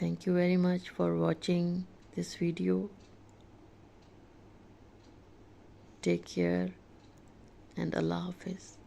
Thank you very much for watching this video. Take care and Allah Hafiz.